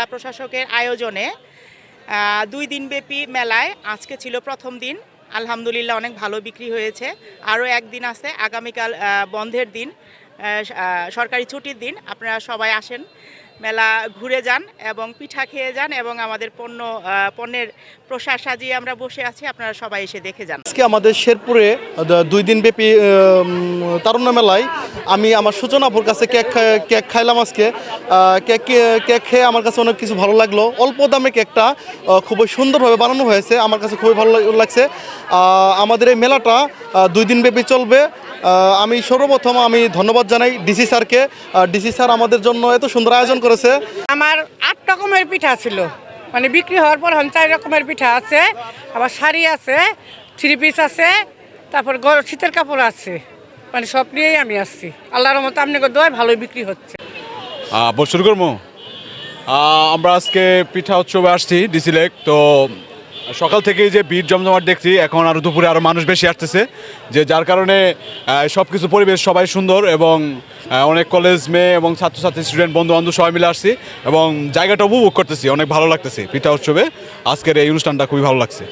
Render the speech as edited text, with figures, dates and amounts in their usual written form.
জেলা প্রশাসকের আয়োজনে 2 দিনব্যাপী মেলায় আজকে ছিল প্রথম দিন। আলহামদুলিল্লাহ অনেক ভালো বিক্রি হয়েছে। আরও একদিন আছে, আগামীকাল বন্ধের দিন, সরকারি ছুটির দিন। আপনারা সবাই আসেন, মেলা ঘুরে যান এবং পিঠা খেয়ে যান এবং আমাদের পণ্যের প্রসার সাজিয়ে আমরা বসে আছি, আপনারা সবাই এসে দেখে যান। আজকে আমাদের শেরপুরে 2 দিনব্যাপী তারুণ্য মেলায় আমি আমার সূচনাপুর কাছে কেক খাইলাম আজকে। কেক খেয়ে আমার কাছে অনেক কিছু ভালো লাগলো। অল্প দামে কেকটা খুবই সুন্দরভাবে বানানো হয়েছে, আমার কাছে খুবই ভালো লাগছে। আমাদের এই মেলাটা 2 দিনব্যাপী চলবে। আমি সর্বপ্রথম ধন্যবাদ জানাই ডিসি স্যারকে। ডিসি স্যার আমাদের জন্য এত সুন্দর আয়োজন করেছে। আমার 8 রকমের পিঠা ছিল, মানে বিক্রি হওয়ার পর 4 রকমের পিঠা আছে, আবার শাড়ি আছে, 3 পিস আছে, তারপর শীতের কাপড় আছে, মানে সব নিয়েই আমি আসছি। আল্লাহর মতো আপনাকে দোয়ায় ভালোই বিক্রি হচ্ছে। শুরু করবো। আমরা আজকে পিঠা উৎসবে আসছি ডিসি লেক। তো সকাল থেকেই যে ভিড় জমজমাট দেখছি, এখন আরও দুপুরে আরও মানুষ বেশি আসতেছে, যার কারণে সব কিছু পরিবেশ সবাই সুন্দর এবং অনেক কলেজ মেয়ে এবং ছাত্রছাত্রী স্টুডেন্ট বন্ধু বান্ধব সবাই মিলে আসছি এবং জায়গাটা উপভোগ করতেছি, অনেক ভালো লাগতেছে। পিঠা উৎসবে আজকের এই অনুষ্ঠানটা খুবই ভালো লাগছে।